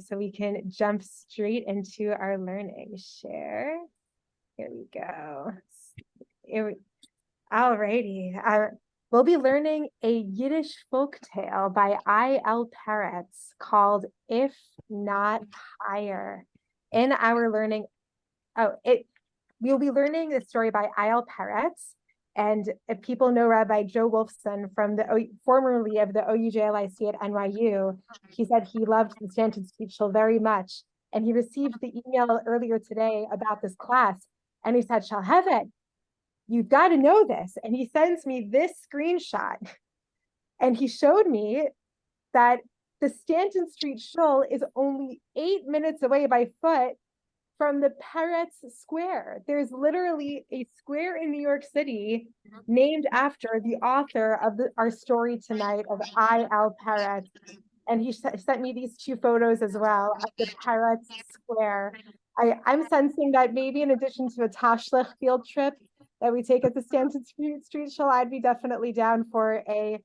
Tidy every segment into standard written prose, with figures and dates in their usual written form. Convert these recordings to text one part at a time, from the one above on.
so we can jump straight into our learning. Share. Here we go. Alrighty. We'll be learning a Yiddish folk tale by Lad Parat called If Not Higher. In our learning, we'll be learning the story by Lad Parat. And if people know Rabbi Joe Wolfson from formerly of the OUJLIC at NYU, he said he loved the Stanton Street Shul very much. And he received the email earlier today about this class. And he said, Shalhevet, you've got to know this. And he sends me this screenshot. And he showed me that the Stanton Street Shul is only 8 minutes away by foot from the Peretz Square. There's literally a square in New York City named after the author of our story tonight of Lad Parat. And he sent me these two photos as well of the Peretz Square. I'm sensing that maybe in addition to a Tashlech field trip that we take at the Stanton Street Shul, I'd be definitely down for a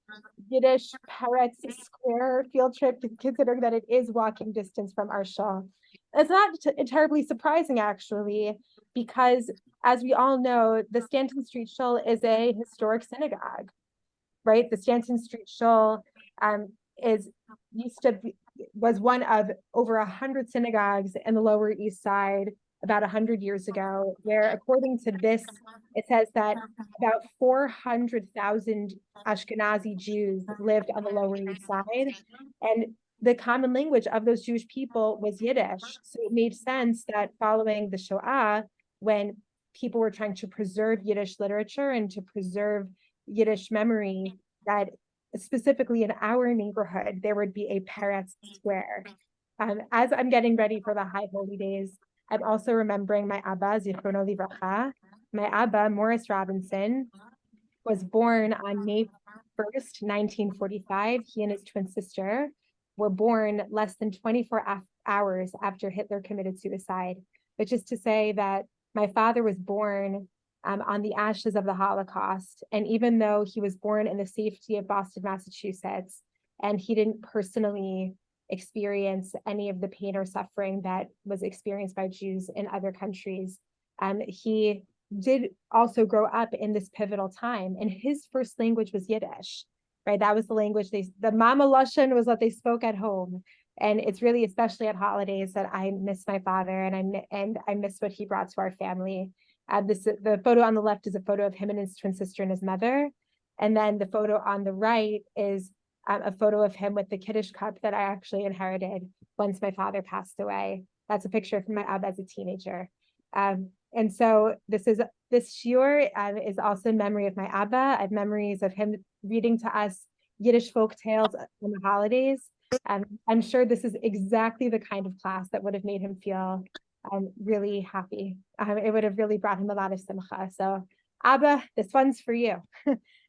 Yiddish Peretz Square field trip, considering that it is walking distance from our shul. It's not terribly surprising, actually, because as we all know, the Stanton Street Shul is a historic synagogue, right? The Stanton Street Shul was one of over 100 synagogues in the Lower East Side about 100 years ago, where according to this, it says that about 400,000 Ashkenazi Jews lived on the Lower East Side. And the common language of those Jewish people was Yiddish. So it made sense that following the Shoah, when people were trying to preserve Yiddish literature and to preserve Yiddish memory, that specifically in our neighborhood, there would be a Peretz Square. As I'm getting ready for the High Holy Days, I'm also remembering my Abba, Zichrono Livracha. My Abba, Morris Robinson, was born on May 1st, 1945. He and his twin sister were born less than 24 hours after Hitler committed suicide, which is to say that my father was born on the ashes of the Holocaust. And even though he was born in the safety of Boston, Massachusetts, and he didn't personally experience any of the pain or suffering that was experienced by Jews in other countries, he did also grow up in this pivotal time. And his first language was Yiddish, right? That was the language the Mama Lashon was what they spoke at home. And it's really, especially at holidays, that I miss my father and I miss what he brought to our family. The photo on the left is a photo of him and his twin sister and his mother. And then the photo on the right is a photo of him with the Kiddush cup that I actually inherited once my father passed away. That's a picture from my Abba as a teenager. And so this shiur is also in memory of my Abba. I have memories of him reading to us Yiddish folk tales on the holidays. I'm sure this is exactly the kind of class that would have made him feel really happy. It would have really brought him a lot of simcha. So Abba, this one's for you.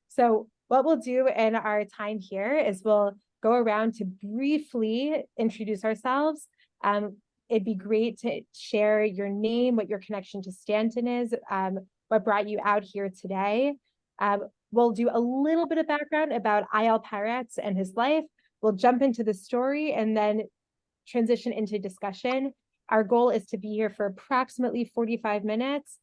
So what we'll do in our time here is we'll go around to briefly introduce ourselves. It'd be great to share your name, what your connection to Stanton is, what brought you out here today. We'll do a little bit of background about Lad Parat and his life. We'll jump into the story and then transition into discussion. Our goal is to be here for approximately 45 minutes.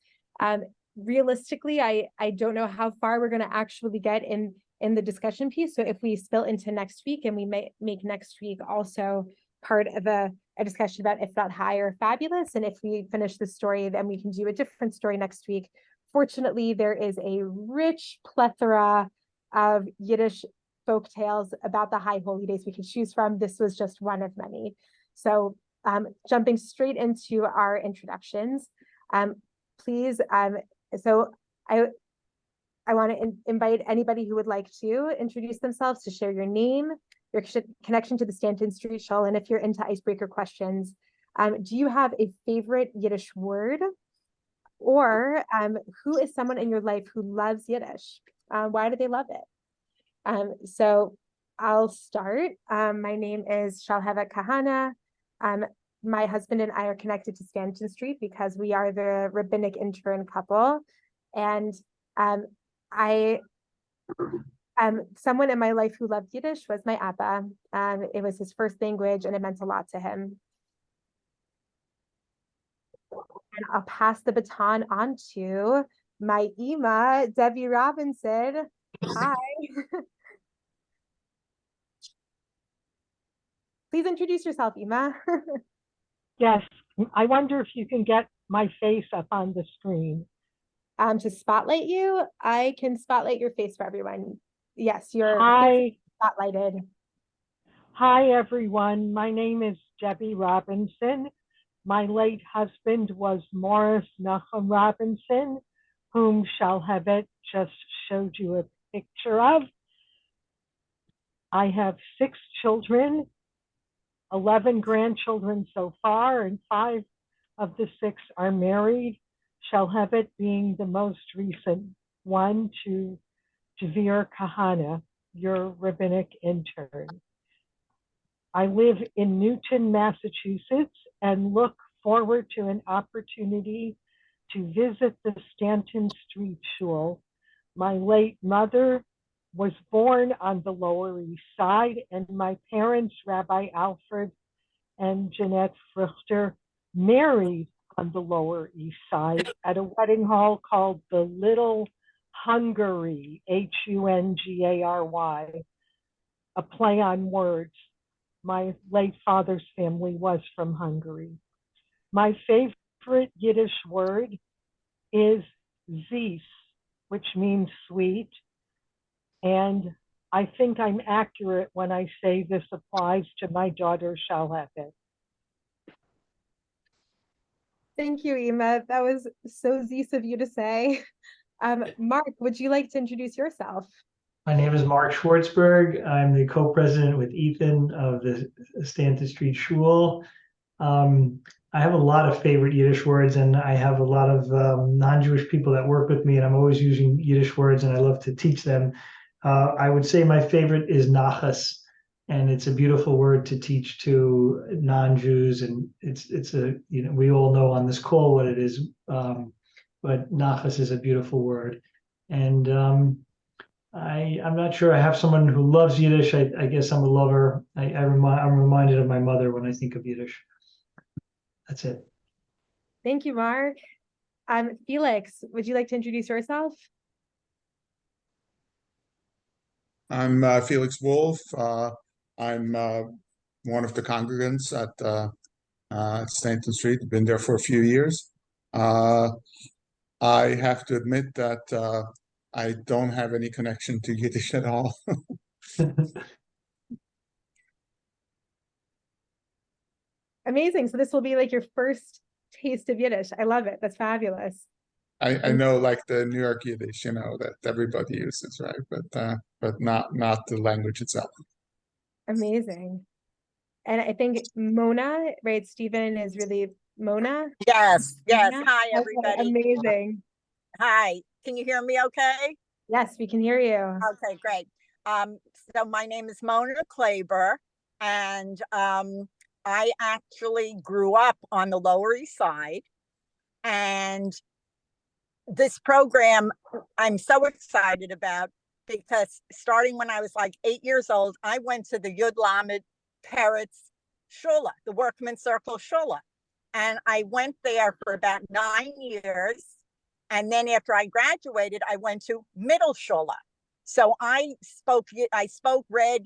Realistically, I don't know how far we're going to actually get in the discussion piece. So if we spill into next week, and we may make next week also part of a discussion about if not higher, fabulous. And if we finish the story, then we can do a different story next week. Fortunately, there is a rich plethora of Yiddish folk tales about the High Holy Days we can choose from. This was just one of many. So jumping straight into our introductions, please. So I want to invite anybody who would like to introduce themselves to share your name, your connection to the Stanton Street Shul, and if you're into icebreaker questions, do you have a favorite Yiddish word? Or who is someone in your life who loves Yiddish? Why do they love it? So I'll start. My name is Shalhevet Cahana. My husband and I are connected to Stanton Street because we are the rabbinic intern couple. And I Someone in my life who loved Yiddish was my Abba. It was his first language and it meant a lot to him. And I'll pass the baton on to my Ima, Debbie Robinson. Hi. Please introduce yourself, Ima. Yes, I wonder if you can get my face up on the screen. To spotlight you, I can spotlight your face for everyone. Yes, your face is spotlighted. Hi, everyone. My name is Debbie Robinson. My late husband was Morris Nachum Robinson, whom Shalhevet just showed you a picture of. I have 6 children, 11 grandchildren so far, and 5 of the 6 are married, Shalhevet being the most recent one to Javir Cahana, your rabbinic intern. I live in Newton, Massachusetts, and look forward to an opportunity to visit the Stanton Street Shul. My late mother was born on the Lower East Side, and my parents, Rabbi Alfred and Jeanette Fruchter, married on the Lower East Side at a wedding hall called the Little Hungary, Hungary, a play on words. My late father's family was from Hungary. My favorite Yiddish word is zis, which means sweet. And I think I'm accurate when I say this applies to my daughter, Shalhevet. Thank you, Ima. That was so zis of you to say. Mark, would you like to introduce yourself? My name is Mark Schwartzberg. I'm the co-president with Ethan of the Stanton Street Shul. I have a lot of favorite Yiddish words, and I have a lot of non-Jewish people that work with me, and I'm always using Yiddish words, and I love to teach them. I would say my favorite is nachas, and it's a beautiful word to teach to non-Jews, and it's a, you know, we all know on this call what it is, but nachas is a beautiful word. And I'm not sure I have someone who loves Yiddish. I guess I'm a lover. I'm reminded of my mother when I think of Yiddish. That's it. Thank you, Mark. Felix, would you like to introduce yourself? I'm Felix Wolf. I'm one of the congregants at Stanton Street. Been there for a few years. I have to admit that I don't have any connection to Yiddish at all. Amazing. So this will be like your first taste of Yiddish. I love it. That's fabulous. I know like the New York Yiddish, you know, that everybody uses, right? But not the language itself. Amazing. And I think Mona, right? Stephen is really Mona. Yes. Yeah. Hi, Okay, everybody. amazing. Hi. Can you hear me okay? Yes, we can hear you. Okay, great. So my name is Mona Klaber, and I actually grew up on the Lower East Side. And this program I'm so excited about because starting when I was like 8 years old, I went to the Yud Lamed Parat's Shula, the Workman Circle Shula. And I went there for about 9 years. And then after I graduated, I went to middle shula. So I read,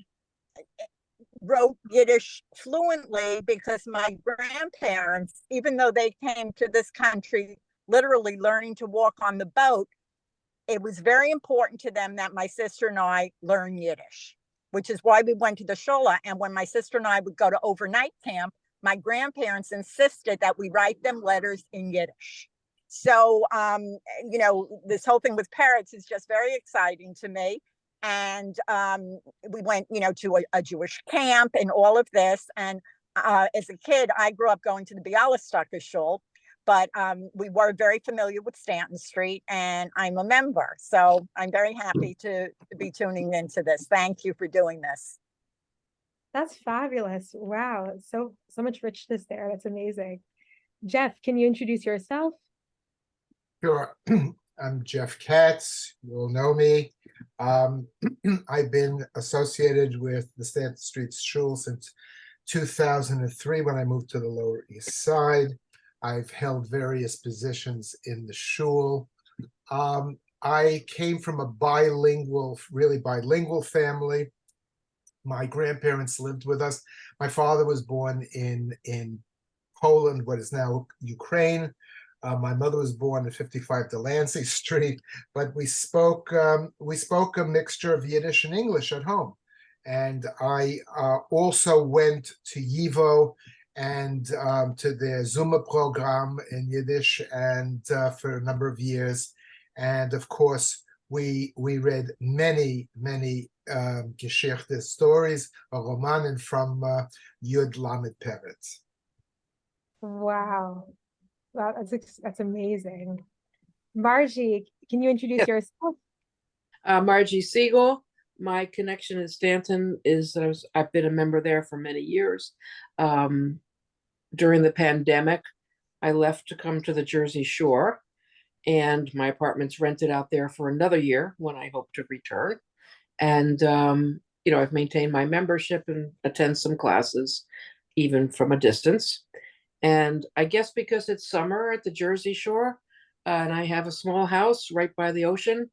wrote Yiddish fluently because my grandparents, even though they came to this country literally learning to walk on the boat, it was very important to them that my sister and I learn Yiddish, which is why we went to the shula. And when my sister and I would go to overnight camp, my grandparents insisted that we write them letters in Yiddish. So, you know, this whole thing with parrots is just very exciting to me. And we went, you know, to a Jewish camp and all of this. And as a kid, I grew up going to the Bialystock Shul, but we were very familiar with Stanton Street, and I'm a member. So I'm very happy to be tuning into this. Thank you for doing this. That's fabulous. Wow. So much richness there. That's amazing. Jeff, can you introduce yourself? Sure. I'm Jeff Katz. You all know me. I've been associated with the Stanton Street Shul since 2003 when I moved to the Lower East Side. I've held various positions in the shul. I came from a really bilingual family. My grandparents lived with us. My father was born in Poland, what is now Ukraine. My mother was born at 55 Delancey Street, but we spoke a mixture of Yiddish and English at home. And I also went to YIVO and to their Zuma program in Yiddish and for a number of years. And of course, we read many Geschichte stories, a romanen from Yud Lamed Parat. Wow. Wow, that's amazing. Margie, can you introduce yourself? Margie Siegel. My connection in Stanton is I've been a member there for many years. During the pandemic, I left to come to the Jersey Shore, and my apartment's rented out there for another year when I hope to return. And I've maintained my membership and attend some classes, even from a distance. And I guess because it's summer at the Jersey Shore, and I have a small house right by the ocean,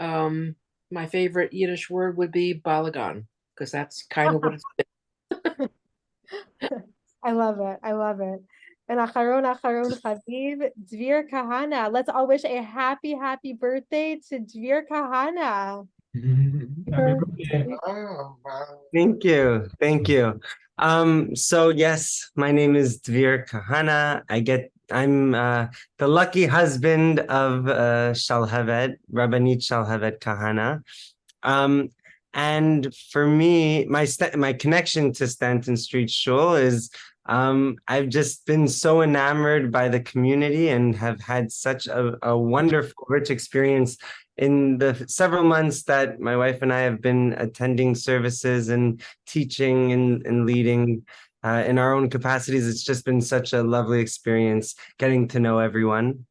my favorite Yiddish word would be balagan, because that's kind of what it's. I love it. I love it. And Acharon Chaviv, Dvir Cahana. Let's all wish a happy birthday to Dvir Cahana. Happy birthday. Oh, wow. Thank you. So yes, my name is Dvir Cahana. I'm the lucky husband of Shalhevet, Rabbanit Shalhevet Cahana. And for me, my connection to Stanton Street Shul is I've just been so enamored by the community and have had such a wonderful, rich experience in the several months that my wife and I have been attending services and teaching and leading in our own capacities. It's just been such a lovely experience getting to know everyone.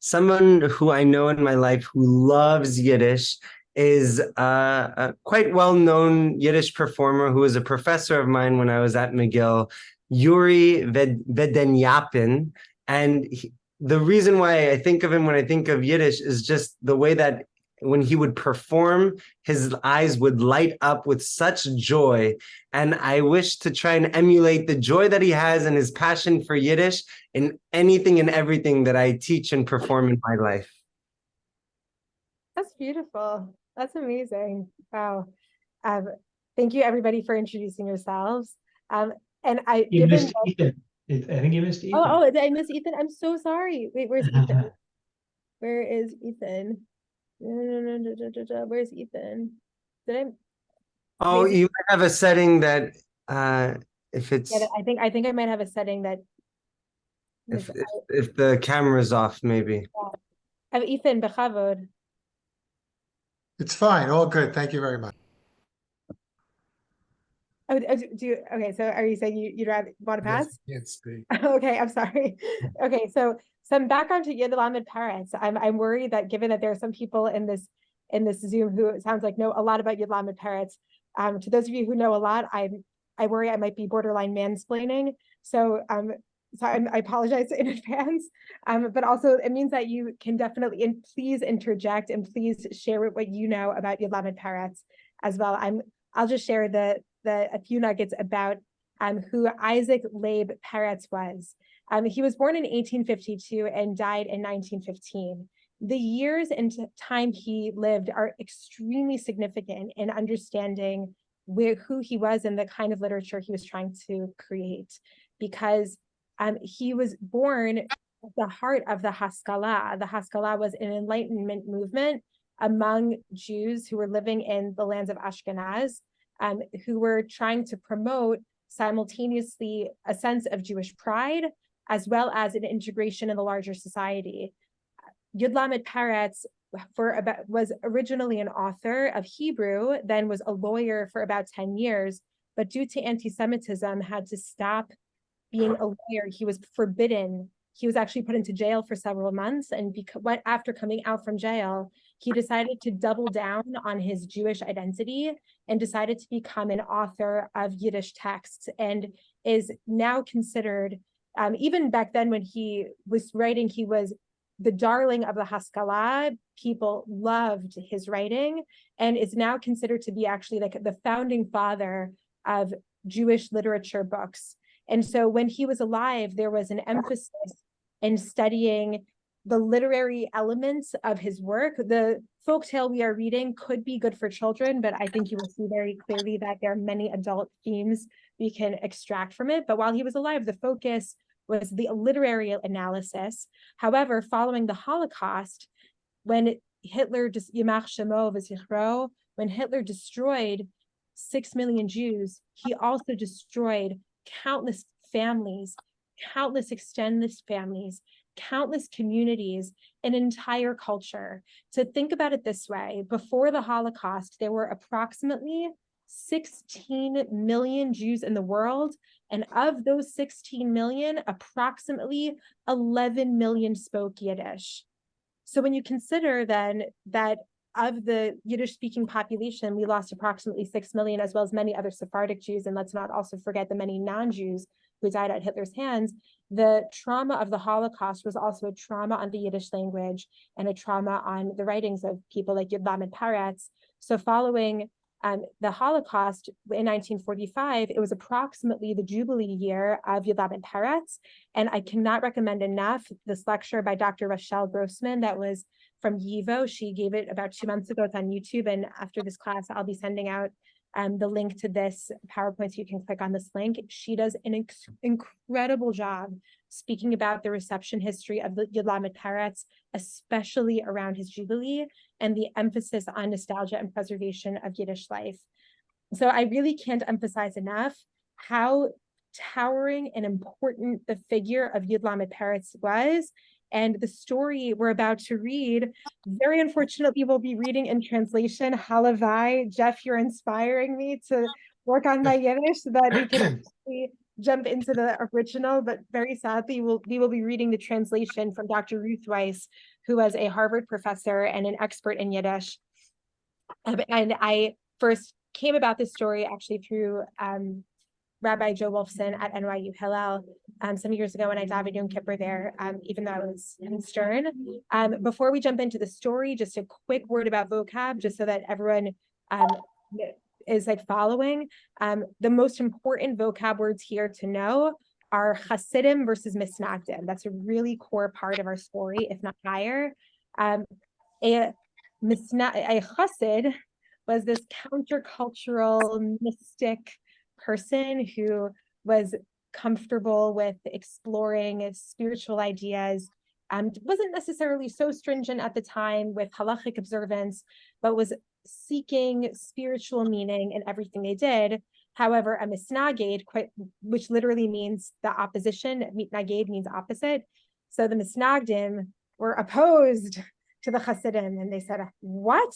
Someone who I know in my life who loves Yiddish is a quite well-known Yiddish performer who was a professor of mine when I was at McGill, Yuri Vedenyapin. And the reason why I think of him when I think of Yiddish is just the way that when he would perform, his eyes would light up with such joy. And I wish to try and emulate the joy that he has and his passion for Yiddish in anything and everything that I teach and perform in my life. That's beautiful. That's amazing. Wow. Thank you everybody for introducing yourselves. And I You missed Ethan. I think you missed Ethan. Oh, did I miss Ethan? I'm so sorry. Wait, where's Ethan? Where is Ethan? Where's Ethan? Did I? Oh, Maybe... you might have a setting that if it's. Yeah, I think I might have a setting that. If the camera's off, maybe. Yeah. Ethan, bechavod. It's fine. All good. Thank you very much. Oh, okay. So are you saying you'd rather want to pass? Yes, Okay, I'm sorry. Okay, so some background to Yid Lamed Parat. I'm worried that given that there are some people in this Zoom who it sounds like know a lot about Yid Lamed Parat. To those of you who know a lot, I worry I might be borderline mansplaining. So I apologize in advance. But also it means that you can definitely please interject and please share what you know about Yid Lamed Parat as well. I'll just share a few nuggets about who Isaac Leib Paretz was. He was born in 1852 and died in 1915. The years and time he lived are extremely significant in understanding who he was and the kind of literature he was trying to create, because he was born at the heart of the Haskalah. The Haskalah was an Enlightenment movement among Jews who were living in the lands of Ashkenaz, who were trying to promote simultaneously a sense of Jewish pride as well as an integration in the larger society. Yud Lamed Paretz was originally an author of Hebrew, then was a lawyer for about 10 years, but due to anti-Semitism had to stop being a lawyer. He was forbidden he was actually put into jail for several months. And after coming out from jail, he decided to double down on his Jewish identity and decided to become an author of Yiddish texts, and is now considered, even back then when he was writing, he was the darling of the Haskalah. People loved his writing, and is now considered to be actually like the founding father of Jewish literature books. And so when he was alive, there was an emphasis in studying the literary elements of his work. The folktale we are reading could be good for children, but I think you will see very clearly that there are many adult themes we can extract from it. But while he was alive, the focus was the literary analysis. However, following the Holocaust, when Hitler when Hitler destroyed 6 million Jews, he also destroyed countless families, countless extended families, countless communities, an entire culture. To think about it this way, before the Holocaust, there were approximately 16 million Jews in the world. And of those 16 million, approximately 11 million spoke Yiddish. So when you consider then that of the Yiddish-speaking population, we lost approximately 6 million, as well as many other Sephardic Jews. And let's not also forget the many non-Jews who died at Hitler's hands. The trauma of the Holocaust was also a trauma on the Yiddish language and a trauma on the writings of people like Lad Parat. So following the Holocaust in 1945, it was approximately the Jubilee year of Lad Parat. And I cannot recommend enough this lecture by Dr. Rochelle Grossman that was from YIVO. She gave it about 2 months ago. It's on YouTube. And after this class, I'll be sending out the link to this PowerPoint, so you can click on this link. She does an incredible job speaking about the reception history of the Lad Parat, especially around his Jubilee, and the emphasis on nostalgia and preservation of Yiddish life. So I really can't emphasize enough how towering and important the figure of Lad Parat was. And the story we're about to read, very unfortunately, we'll be reading in translation. Halavai, Jeff, you're inspiring me to work on my Yiddish so that we can actually jump into the original. But very sadly, we will be reading the translation from Dr. Ruth Weiss, who was a Harvard professor and an expert in Yiddish. And I first came about this story actually through Rabbi Joe Wolfson at NYU Hillel some years ago when I davened Yom Kippur there, even though I was in Stern. Before we jump into the story, just a quick word about vocab, just so that everyone is like following. The most important vocab words here to know are Hasidim versus Misnagdim. That's a really core part of our story, if not higher. A Hasid was this countercultural mystic person who was comfortable with exploring spiritual ideas, wasn't necessarily so stringent at the time with halachic observance, but was seeking spiritual meaning in everything they did. However, a misnaged, which literally means the opposition, mitnaged means opposite. So the misnagdim were opposed to the Hasidim, and they said, what?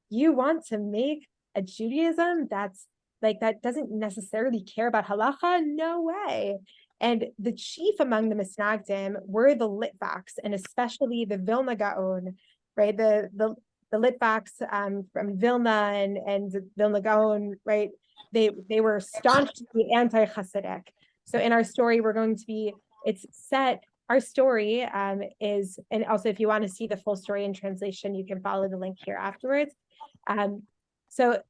You want to make a Judaism that's like, that doesn't necessarily care about halacha? No way. And the chief among the Misnagdim were the Litvaks, and especially the Vilna Gaon, right? The Litvaks from Vilna and Vilna Gaon, right? They were staunchly anti-Hasidic. So in our story, our story is, and also if you want to see the full story in translation, you can follow the link here afterwards. So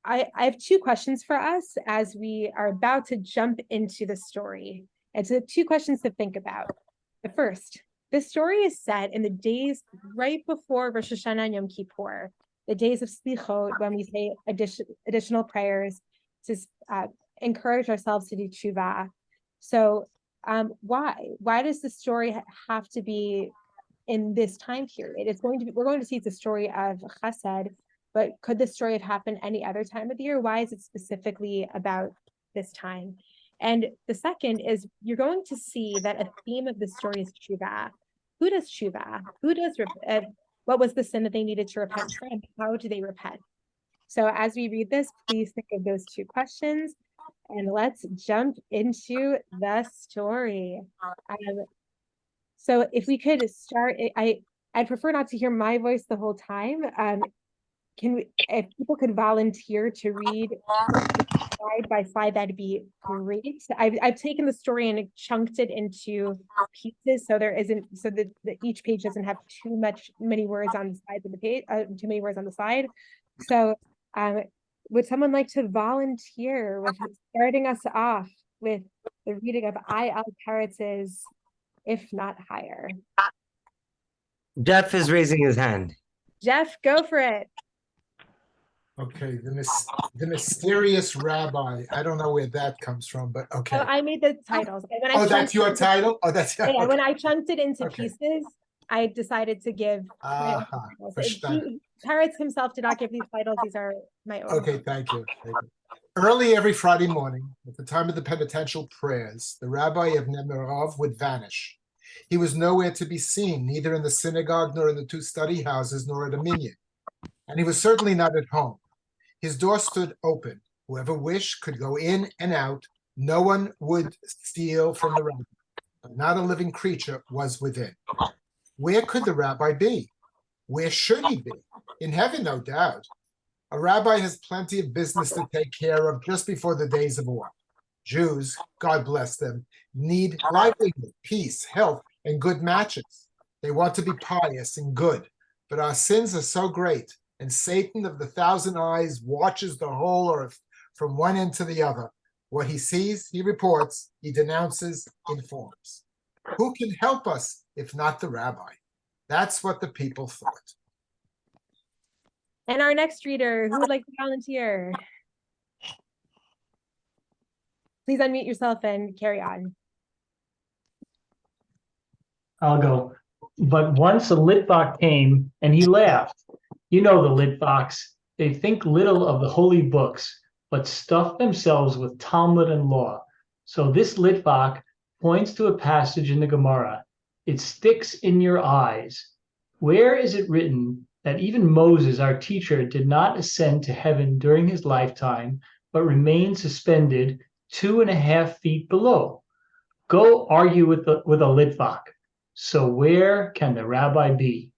I have 2 questions for us as we are about to jump into the story. And so 2 questions to think about. The first, this story is set in the days right before Rosh Hashanah and Yom Kippur, the days of Slichot, when we say additional prayers to encourage ourselves to do tshuva. So why does the story have to be in this time period? We're going to see it's a story of chesed, but could this story have happened any other time of the year? Why is it specifically about this time? And the second is, you're going to see that a theme of this story is tshuva. Who does tshuva? What was the sin that they needed to repent from? How do they repent? So as we read this, please think of those 2 questions, and let's jump into the story. So if we could start, I'd prefer not to hear my voice the whole time. If people could volunteer to read slide by slide, that'd be great. I've taken the story and chunked it into pieces, so there isn't, so that each page doesn't have many words on the sides of the page, too many words on the side. So, would someone like to volunteer with starting us off with the reading of Lad Parat's If Not Higher? Jeff is raising his hand. Jeff, go for it. Okay, the mysterious rabbi. I don't know where that comes from, but okay. I made the titles. Oh, that's your title? Oh, that's yeah. okay. When I chunked it into Okay. pieces, I decided to give my own titles. Verstanden. Parat himself did not give these titles. These are my own. Okay, thank you. Early every Friday morning, at the time of the penitential prayers, the rabbi of Nemirov would vanish. He was nowhere to be seen, neither in the synagogue nor in the two study houses nor at a minyan. And he was certainly not at home. His door stood open. Whoever wished could go in and out. No one would steal from the rabbi, but not a living creature was within. Where could the rabbi be? Where should he be? In heaven, no doubt. A rabbi has plenty of business to take care of just before the days of war. Jews, God bless them, need livelihood, peace, health, and good matches. They want to be pious and good, but our sins are so great, and Satan of the thousand eyes watches the whole earth from one end to the other. What he sees, he reports, he denounces, informs. Who can help us if not the rabbi? That's what the people thought. And our next reader, who would like to volunteer? Please unmute yourself and carry on. I'll go. But once a Litvak came and he laughed. You know the Litvaks. They think little of the holy books, but stuff themselves with Talmud and law. So this Litvak points to a passage in the Gemara. It sticks in your eyes. Where is it written that even Moses, our teacher, did not ascend to heaven during his lifetime, but remained suspended 2.5 feet below? Go argue with a Litvak. So where can the rabbi be?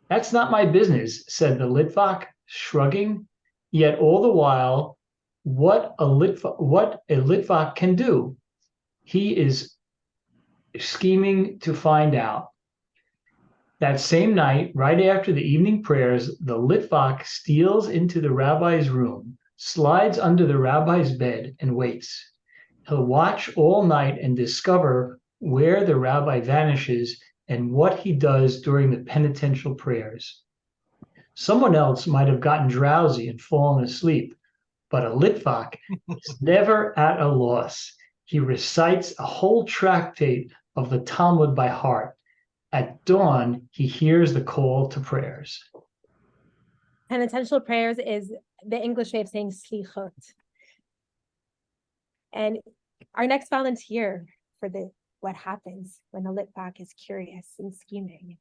That's not my business, said the Litvak, shrugging. Yet all the while, what a Litvak can do, he is scheming to find out. That same night, right after the evening prayers, the Litvak steals into the rabbi's room, slides under the rabbi's bed, and waits. He'll watch all night and discover where the rabbi vanishes and what he does during the penitential prayers. Someone else might have gotten drowsy and fallen asleep, but a Litvak is never at a loss. He recites a whole tractate of the Talmud by heart. At dawn, he hears the call to prayers. Penitential prayers is the English way of saying slichot. And our next volunteer for what happens when the Litvak is curious and scheming.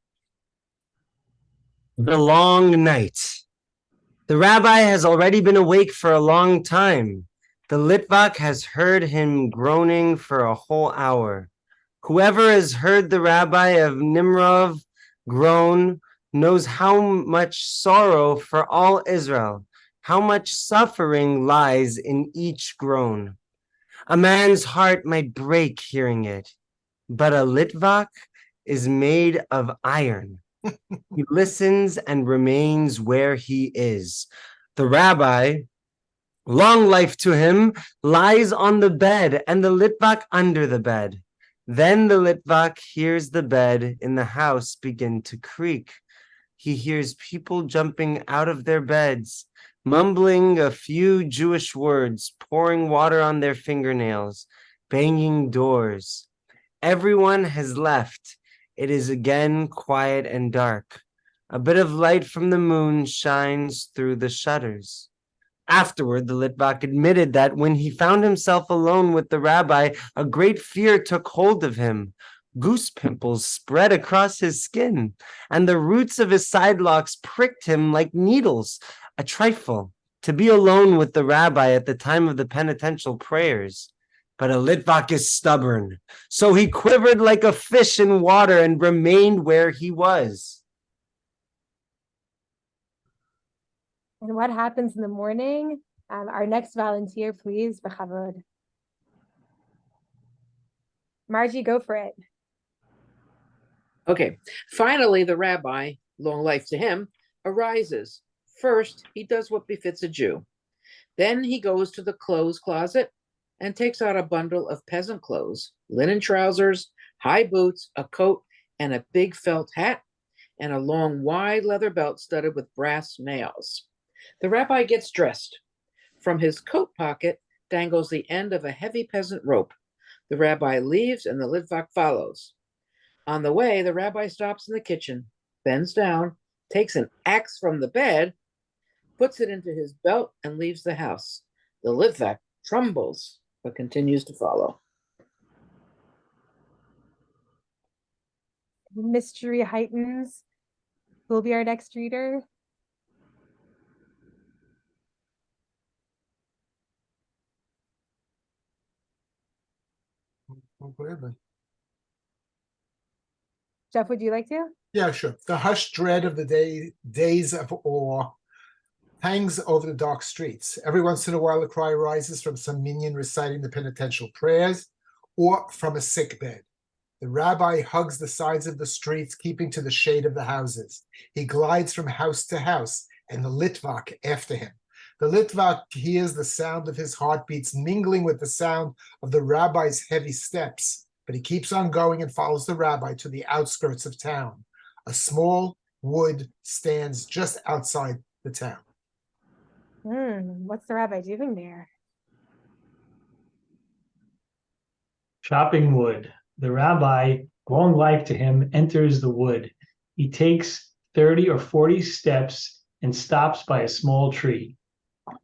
The long night. The rabbi has already been awake for a long time. The Litvak has heard him groaning for a whole hour. Whoever has heard the rabbi of Nimrov groan knows how much sorrow for all Israel, how much suffering lies in each groan. A man's heart might break hearing it, but a Litvak is made of iron. He listens and remains where he is. The rabbi, long life to him, lies on the bed and the Litvak under the bed. Then the Litvak hears the bed in the house begin to creak. He hears people jumping out of their beds, mumbling a few Jewish words, pouring water on their fingernails, banging doors. Everyone has left. It is again quiet and dark. A bit of light from the moon shines through the shutters. Afterward, the Litvak admitted that when he found himself alone with the rabbi, a great fear took hold of him. Goose pimples spread across his skin, and the roots of his sidelocks pricked him like needles. A trifle, to be alone with the rabbi at the time of the penitential prayers. But a Litvak is stubborn, so he quivered like a fish in water and remained where he was. And what happens in the morning? Our next volunteer, please, Bechavod. Margie, go for it. Okay, finally, the rabbi, long life to him, arises. First, he does what befits a Jew. Then he goes to the clothes closet and takes out a bundle of peasant clothes, linen trousers, high boots, a coat, and a big felt hat, and a long, wide leather belt studded with brass nails. The rabbi gets dressed. From his coat pocket dangles the end of a heavy peasant rope. The rabbi leaves and the Litvak follows. On the way, the rabbi stops in the kitchen, bends down, takes an axe from the bed, puts it into his belt, and leaves the house. The Litvak trembles, but continues to follow. Mystery heightens. Who will be our next reader? Oh, gladly. Jeff, would you like to? Yeah, sure. The hushed dread of the days of awe hangs over the dark streets. Every once in a while, a cry rises from some minion reciting the penitential prayers or from a sick bed. The rabbi hugs the sides of the streets, keeping to the shade of the houses. He glides from house to house, and the Litvak after him. The Litvak hears the sound of his heartbeats mingling with the sound of the rabbi's heavy steps, but he keeps on going and follows the rabbi to the outskirts of town. A small wood stands just outside the town. What's the rabbi doing there? Chopping wood. The rabbi, long life to him, enters the wood. He takes 30 or 40 steps and stops by a small tree.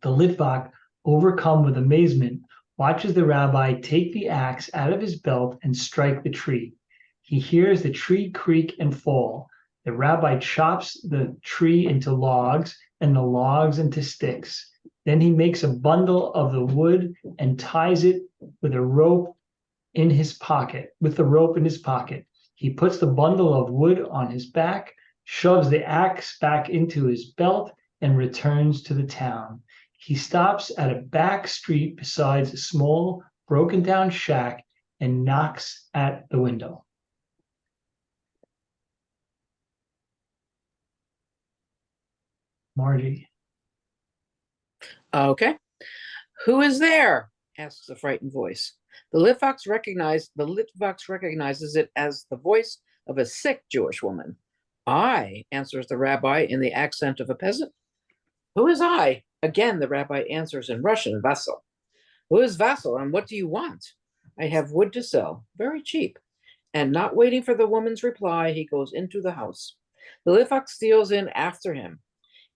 The Litvak, overcome with amazement, watches the rabbi take the axe out of his belt and strike the tree. He hears the tree creak and fall. The rabbi chops the tree into logs and the logs into sticks. Then he makes a bundle of the wood and ties it with a rope in his pocket, He puts the bundle of wood on his back, shoves the axe back into his belt, and returns to the town. He stops at a back street beside a small, broken down shack and knocks at the window. Margie. Okay. Who is there? Asks a frightened voice. The Litvaks recognizes it as the voice of a sick Jewish woman. I, answers the rabbi in the accent of a peasant. Who is I? Again, the rabbi answers in Russian, Vassal. Who is Vassal, and what do you want? I have wood to sell, very cheap. And not waiting for the woman's reply, he goes into the house. The Litvak steals in after him.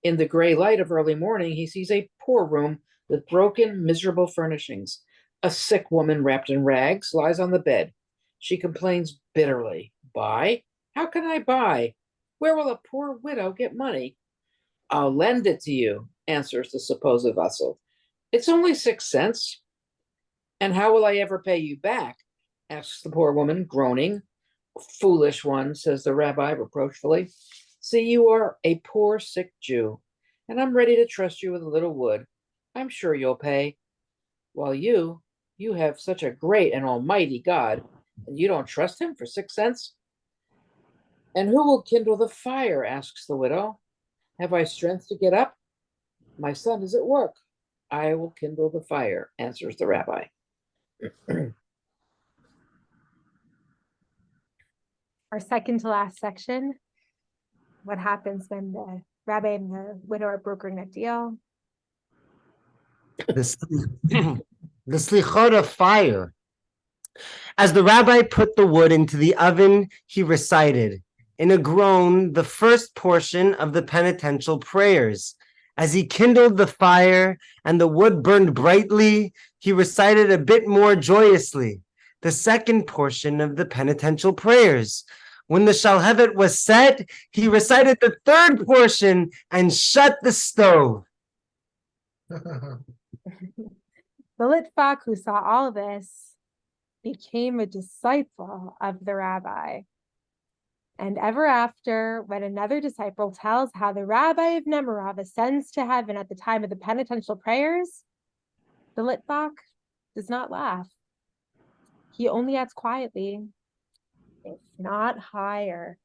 In the gray light of early morning, he sees a poor room with broken, miserable furnishings. A sick woman wrapped in rags lies on the bed. She complains bitterly. Buy? How can I buy? Where will a poor widow get money? I'll lend it to you, answers the supposed vassal. It's only 6 cents. And how will I ever pay you back? Asks the poor woman, groaning. Foolish one, says the rabbi reproachfully. See, you are a poor sick Jew, and I'm ready to trust you with a little wood. I'm sure you'll pay. While you have such a great and almighty God, and you don't trust him for 6 cents? And who will kindle the fire? Asks the widow. Have I strength to get up? My son is at work. I will kindle the fire, answers the rabbi. Our second to last section. What happens when the rabbi and the widow are brokering a deal? The slichot of fire. As the rabbi put the wood into the oven, he recited, in a groan, the first portion of the penitential prayers. As he kindled the fire and the wood burned brightly, he recited a bit more joyously, the second portion of the penitential prayers. When the shalhevet was set, he recited the third portion and shut the stove. The Litvak, who saw all of this, became a disciple of the rabbi. And ever after, when another disciple tells how the rabbi of Nemirov ascends to heaven at the time of the penitential prayers, the Litvak does not laugh. He only adds quietly, if not higher.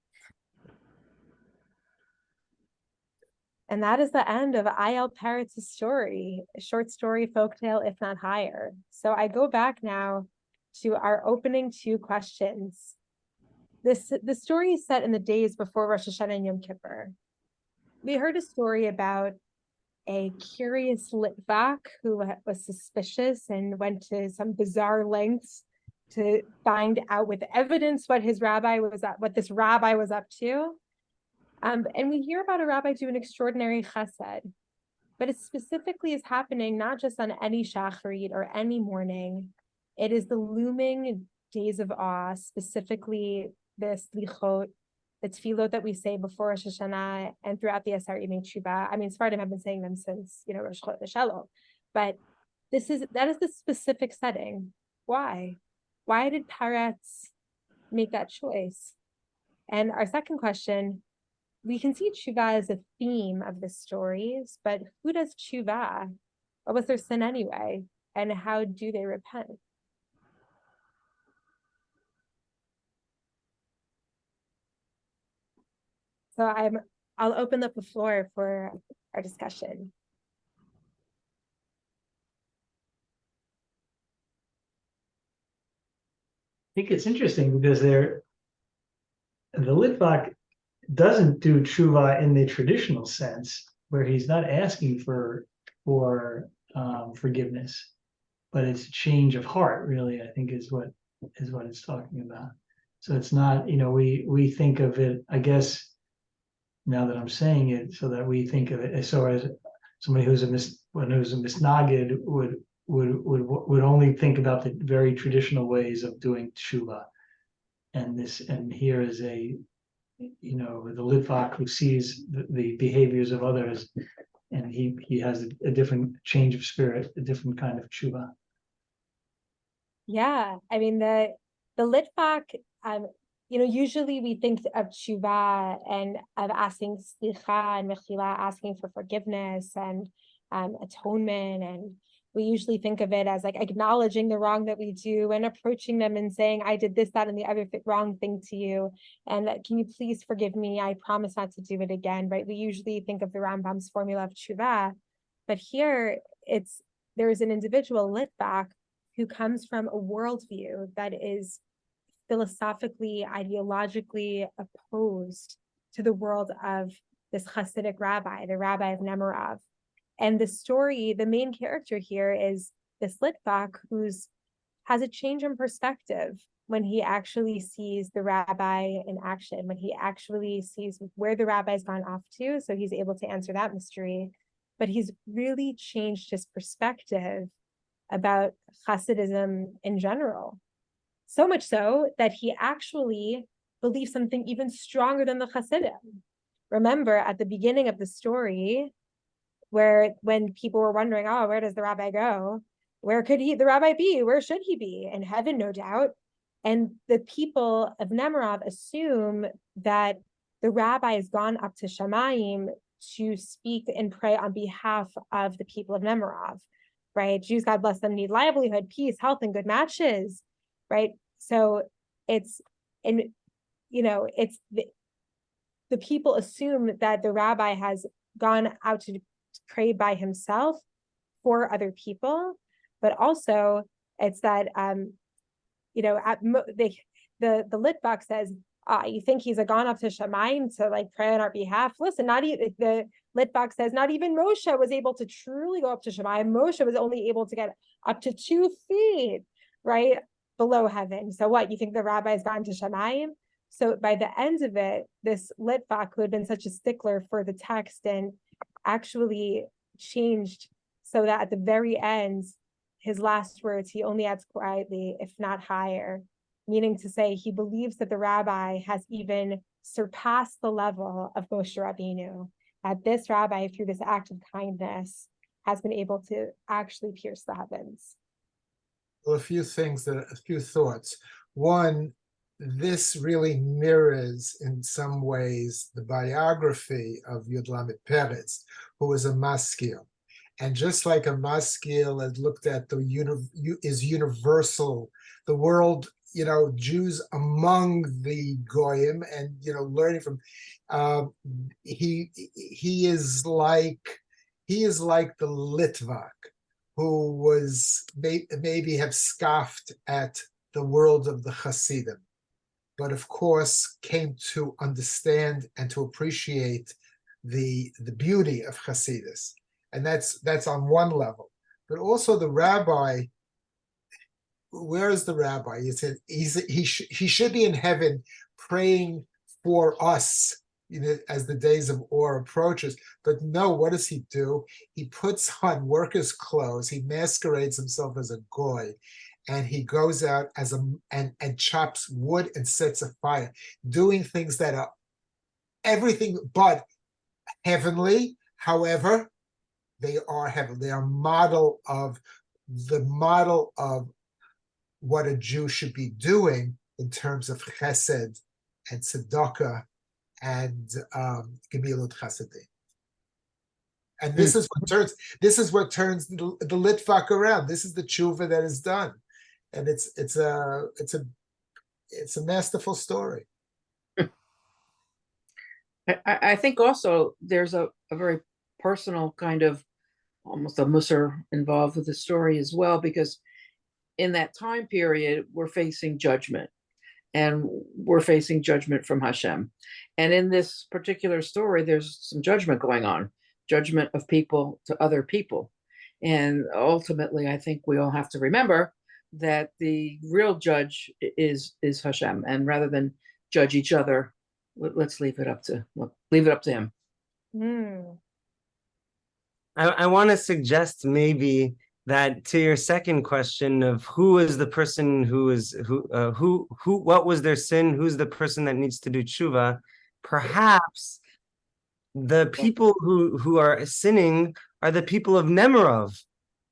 And that is the end of Lad Parat's story, a short story, folktale, if not higher. So I go back now to our opening two questions. The story is set in the days before Rosh Hashanah and Yom Kippur. We heard a story about a curious Litvak who was suspicious and went to some bizarre lengths to find out with evidence what this rabbi was up to. And we hear about a rabbi doing extraordinary chesed, but it specifically is happening not just on any shacharit or any morning. It is the looming days of awe, specifically the slichot, the tefillot that we say before Rosh Hashanah and throughout the Asar Yemei Tshuva. I mean, Sephardim have been saying them since, Rosh Chodesh, but that is the specific setting. Why? Why did Paratz make that choice? And our second question, we can see tshuva as a theme of the stories, but who does tshuva? What was their sin anyway? And how do they repent? So I'll open up the floor for our discussion. I think it's interesting because the Litvak doesn't do tshuva in the traditional sense, where he's not asking for forgiveness, but it's a change of heart, really, I think is what it's talking about. So it's not, we think of it, I guess, now that I'm saying it, so that we think of it as somebody who's a misnagid would only think about the very traditional ways of doing tshuva, and here is the Litvak who sees the behaviors of others, and he has a different change of spirit, a different kind of tshuva. Yeah, I mean the Litvak, usually we think of tshuva and of asking slicha and mechila, asking for forgiveness and atonement, and we usually think of it as like acknowledging the wrong that we do and approaching them and saying, I did this, that, and the other wrong thing to you, and can you please forgive me? I promise not to do it again, right? We usually think of the Rambam's formula of tshuva, but here there is an individual Litvak who comes from a worldview that is philosophically, ideologically opposed to the world of this Hasidic rabbi, the rabbi of Nemirov. And the story, the main character here is this Litvak who has a change in perspective when he actually sees the rabbi in action, when he actually sees where the rabbi's gone off to, so he's able to answer that mystery. But he's really changed his perspective about Hasidism in general. So much so that he actually believes something even stronger than the Hasidim. Remember at the beginning of the story, when people were wondering, oh, where does the rabbi go? Where could the rabbi be? Where should he be? In heaven, no doubt. And the people of Nemirov assume that the rabbi has gone up to Shamayim to speak and pray on behalf of the people of Nemirov, right? Jews, God bless them, need livelihood, peace, health, and good matches, right? So the people assume that the rabbi has gone out to pray by himself for other people, but also it's that the Litvak says, you think he's gone up to Shamayim to like pray on our behalf? Listen, not even the Litvak says not even Moshe was able to truly go up to Shamayim. Moshe was only able to get up to 2 feet, right, below heaven. So what, you think the rabbi's gone to Shamayim? So by the end of it, this Litvak who had been such a stickler for the text and actually changed so that at the very end, his last words, he only adds quietly, if not higher, meaning to say he believes that the rabbi has even surpassed the level of Moshe Rabbeinu, that this rabbi, through this act of kindness, has been able to actually pierce the heavens. Well, a few thoughts. One, this really mirrors in some ways the biography of Lad Parat, who was a maskil. And just like a maskil has looked at is universal, the world, Jews among the goyim, and learning from, he is like the Litvak, who was maybe have scoffed at the world of the Hasidim, but of course came to understand and to appreciate the beauty of Hasidus. And that's on one level. But also the rabbi, where is the rabbi? He said he should be in heaven praying for us, as the days of Or approaches. But no, what does he do? He puts on workers' clothes. He masquerades himself as a goy, and he goes out and chops wood and sets a fire, doing things that are everything but heavenly. However, they are heavenly. They are model of what a Jew should be doing in terms of chesed and tzedakah and gemilut chasadim. And this is what turns the Litvak around. This is the tshuva that is done, and it's a masterful story. I think also there's a very personal kind of almost a musar involved with the story as well, because in that time period we're facing judgment, and we're facing judgment from Hashem. And in this particular story, there's some judgment going on, judgment of people to other people. And ultimately, I think we all have to remember that the real judge is Hashem. And rather than judge each other, let's leave it up to him. I want to suggest maybe that to your second question of who is the person what was their sin, who's the person that needs to do tshuva, perhaps the people who are sinning are the people of Nemirov.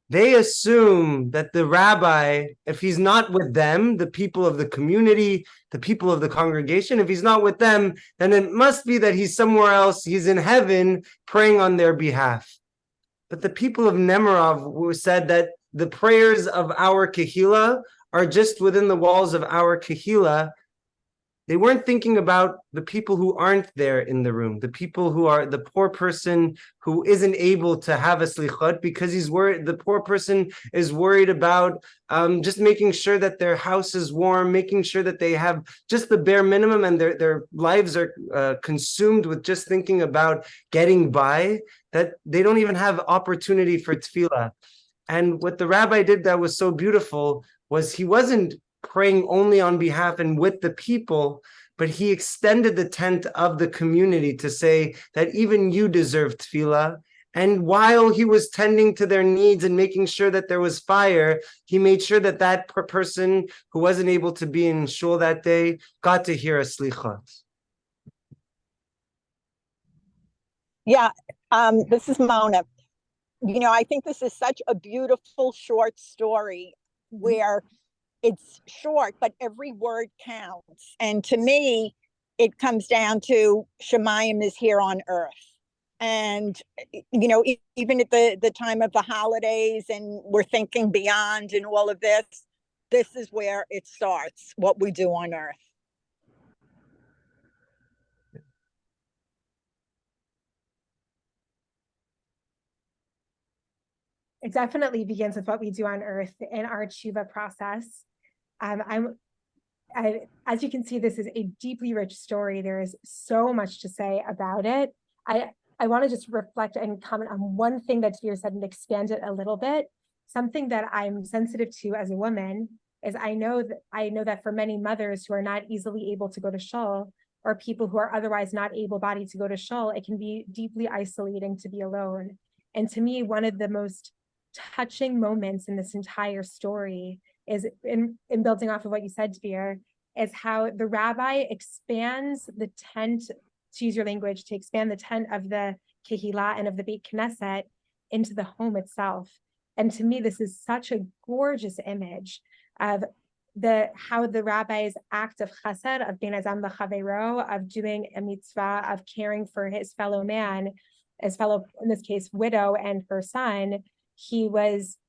They assume that the rabbi, if he's not with them, the people of the community, the people of the congregation, if he's not with them, then it must be that he's somewhere else, he's in heaven praying on their behalf. But the people of Nemirov who said that the prayers of our Kehila are just within the walls of our Kehila, they weren't thinking about the people who aren't there in the room, the people who are the poor person who isn't able to have a slichot because he's worried. The poor person is worried about just making sure that their house is warm, making sure that they have just the bare minimum, and their lives are consumed with just thinking about getting by, that they don't even have opportunity for tefillah. And what the rabbi did that was so beautiful was he wasn't praying only on behalf and with the people, but he extended the tent of the community to say that even you deserve tefillah. And while he was tending to their needs and making sure that there was fire, he made sure that that person who wasn't able to be in shul that day got to hear a slichot. Yeah, this is Mona. I think this is such a beautiful short story where it's short, but every word counts. And to me, it comes down to Shemayim is here on earth. And, even at the time of the holidays, and we're thinking beyond and all of this is where it starts, what we do on earth. It definitely begins with what we do on earth in our tshuva process. As you can see, this is a deeply rich story. There is so much to say about it. I want to just reflect and comment on one thing that Dvir said and expand it a little bit. Something that I'm sensitive to as a woman is I know that for many mothers who are not easily able to go to shul, or people who are otherwise not able-bodied to go to shul, it can be deeply isolating to be alone. And to me, one of the most touching moments in this entire story is in building off of what you said, Dvir, is how the rabbi expands the tent, to use your language, to expand the tent of the Kehillah and of the Beit Knesset into the home itself. And to me, this is such a gorgeous image of how the rabbi's act of chesed, of ben adam l'chaveiro, of doing a mitzvah, of caring for his fellow man, his fellow, in this case, widow and her son. He was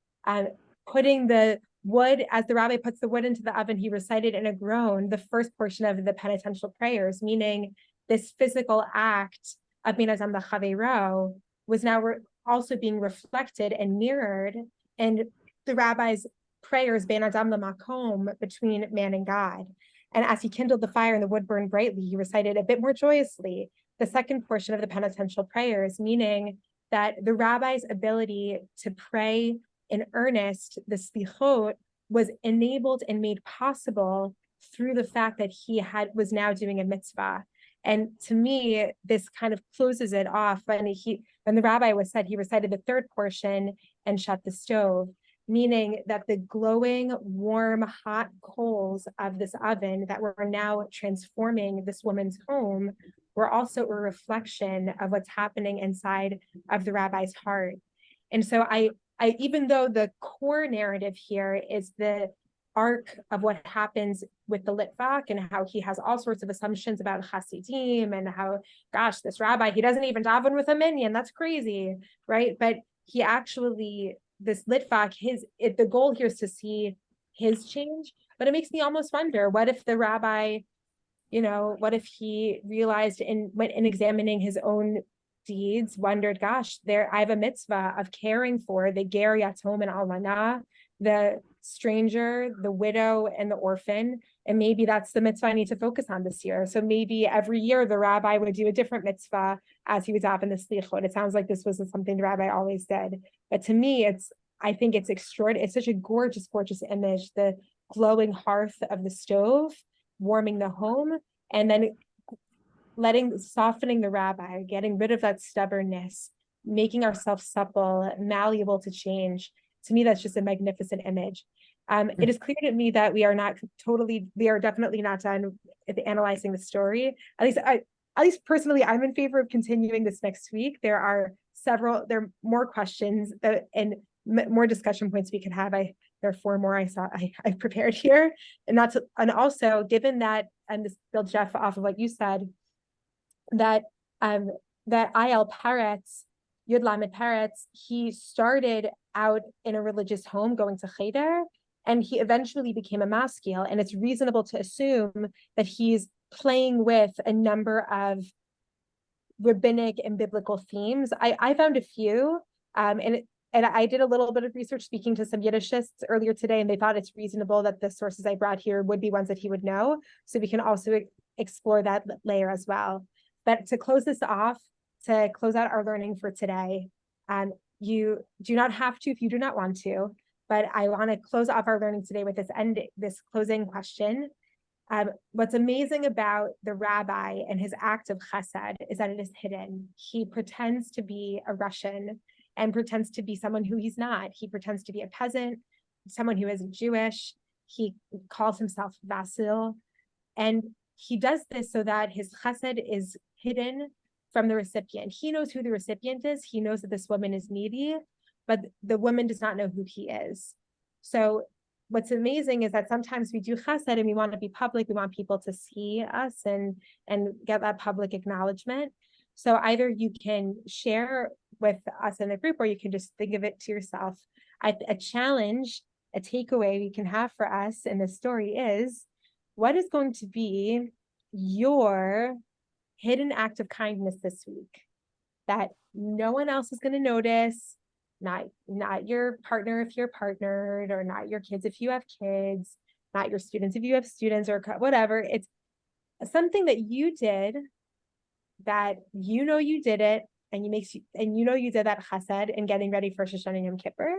putting the wood, as the rabbi puts the wood into the oven, he recited in a groan the first portion of the penitential prayers, meaning this physical act of ben adam l'chaveiro was now also being reflected and mirrored in the rabbi's prayers, ben adam l'makom, between man and God. And as he kindled the fire and the wood burned brightly, he recited a bit more joyously the second portion of the penitential prayers, meaning that the rabbi's ability to pray in earnest, the slichot, was enabled and made possible through the fact that he was now doing a mitzvah. And to me, this kind of closes it off. When the rabbi was said, he recited the third portion and shut the stove, meaning that the glowing, warm, hot coals of this oven that were now transforming this woman's home were also a reflection of what's happening inside of the rabbi's heart. And so I even though the core narrative here is the arc of what happens with the Litvak and how he has all sorts of assumptions about Hasidim and how, gosh, this rabbi, he doesn't even daven with a minyan, that's crazy, right? But he actually, this Litvak, the goal here is to see his change, but it makes me almost wonder, what if the rabbi, what if he realized in examining his own deeds, wondered, gosh, I have a mitzvah of caring for the ger yatom and almana, the stranger, the widow, and the orphan, and maybe that's the mitzvah I need to focus on this year. So maybe every year the rabbi would do a different mitzvah as he was up in the slichot. It sounds like this was something the rabbi always did, but to me, I think it's extraordinary. It's such a gorgeous, gorgeous image. The glowing hearth of the stove, warming the home, and then softening the rabbi, getting rid of that stubbornness, making ourselves supple, malleable to change. To me, that's just a magnificent image. It is clear to me that we are definitely not done with analyzing the story. At least personally, I'm in favor of continuing this next week. There are more questions and more discussion points we can have. There are 4 more I've prepared here. And also, given that, and this builds, Jeff, off of what you said, that Lad Parat, Lad Parat, he started out in a religious home going to cheder, and he eventually became a maskil, and it's reasonable to assume that he's playing with a number of rabbinic and biblical themes. I found a few, and I did a little bit of research speaking to some Yiddishists earlier today, and they thought it's reasonable that the sources I brought here would be ones that he would know, so we can also explore that layer as well. But to close this off, to close out our learning for today, you do not have to if you do not want to, but I want to close off our learning today with this closing question. What's amazing about the rabbi and his act of chesed is that it is hidden. He pretends to be a Russian and pretends to be someone who he's not. He pretends to be a peasant, someone who isn't Jewish. He calls himself Vasil, and he does this so that his chesed is hidden from the recipient. He knows who the recipient is. He knows that this woman is needy, but the woman does not know who he is. So what's amazing is that sometimes we do chesed and we want to be public. We want people to see us and get that public acknowledgement. So either you can share with us in the group, or you can just think of it to yourself. A challenge, a takeaway we can have for us in this story is, what is going to be your hidden act of kindness this week that no one else is going to notice? Not your partner if you're partnered, or not your kids if you have kids, not your students if you have students, or whatever. It's something that you did that you did it, and you did that chesed in getting ready for Rosh Hashanah and Yom Kippur,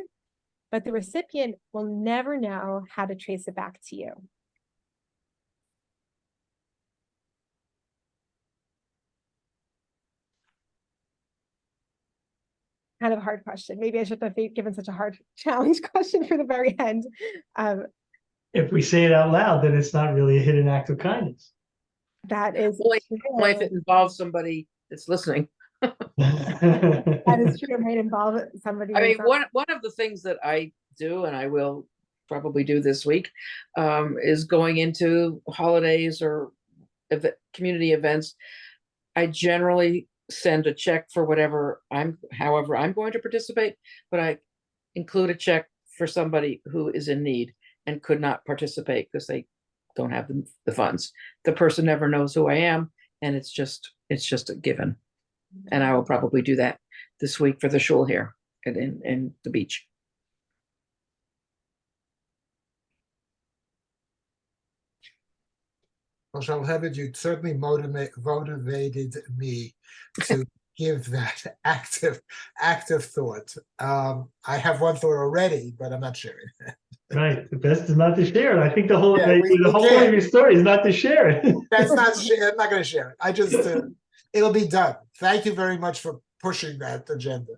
but the recipient will never know how to trace it back to you. Kind of a hard question. Maybe I shouldn't have given such a hard challenge question for the very end. If we say it out loud, then it's not really a hidden act of kindness. That is Only if it involves somebody that's listening. That is true. It might involve somebody. I mean, who's- one of the things that I do, and I will probably do this week, is going into holidays or community events. I generally send a check for however I'm going to participate, but I include a check for somebody who is in need and could not participate because they don't have the funds. The person never knows who I am, and it's just a given. And I will probably do that this week for the shul here in the beach. Well, Shalhevet, you certainly motivated me to give that active thought. I have one thought already, but I'm not sharing it. Right. The best is not to share it. I think the whole Yeah, the whole point of your story is not to share it. I'm not going to share it. I just it'll be done. Thank you very much for pushing that agenda.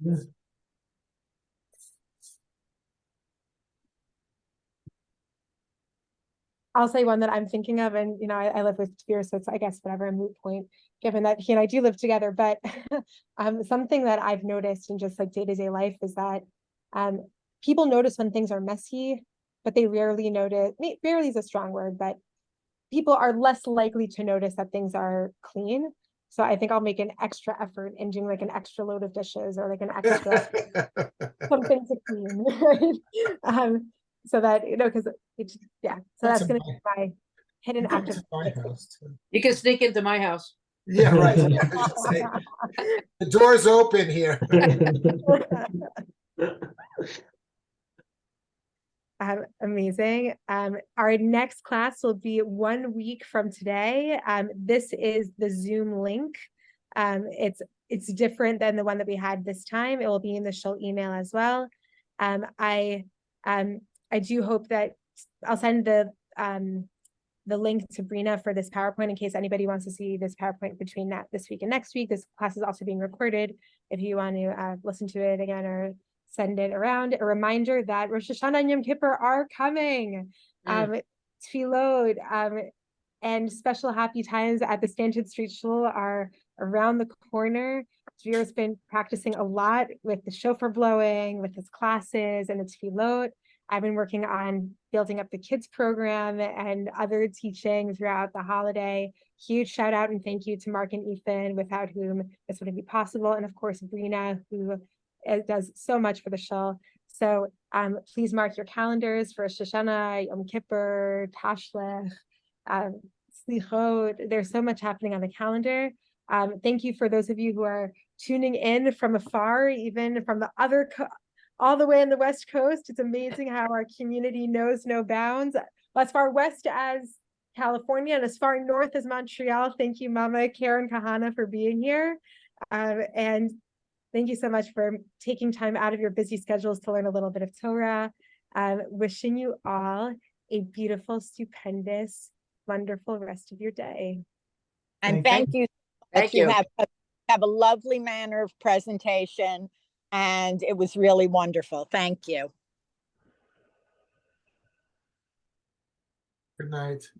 I'll say one that I'm thinking of, and I live with Tveer, so it's I guess whatever a moot point, given that he and I do live together. But something that I've noticed in just like day-to-day life is that people notice when things are messy, but they rarely notice. Rarely is a strong word, but people are less likely to notice that things are clean. So I think I'll make an extra effort in doing like an extra load of dishes or like an extra something to clean, right? So that because it's so that's going to be my hidden act of my house too. You can sneak into my house. Yeah, right. Yeah, I should say, the door's open here. Amazing. Our next class will be 1 week from today. This is the Zoom link. It's different than the one that we had this time. It will be in the shul email as well. I do hope that I'll send the link to Brina for this PowerPoint in case anybody wants to see this PowerPoint between this week and next week. This class is also being recorded if you want to listen to it again or send it around. A reminder that Rosh Hashanah and Yom Kippur are coming. Tefillot and special happy times at the Stanton Street Shul are around the corner. Tveer's been practicing a lot with the shofar blowing, with his classes and the tefillot. I've been working on building up the kids program and other teaching throughout the holiday. Huge shout out and thank you to Mark and Ethan, without whom this wouldn't be possible. And of course, Brina, who does so much for the shul. So please mark your calendars for Rosh Hashanah, Yom Kippur, Tashlech, Slichot. There's so much happening on the calendar. Thank you for those of you who are tuning in from afar, even from the other all the way in the West Coast. It's amazing how our community knows no bounds. As far west as California and as far north as Montreal. Thank you, Mama Karen Cahana, for being here. And thank you so much for taking time out of your busy schedules to learn a little bit of Torah. Wishing you all a beautiful, stupendous, wonderful rest of your day. And thank you. Thank you. Have a lovely manner of presentation. And it was really wonderful. Thank you. Good night.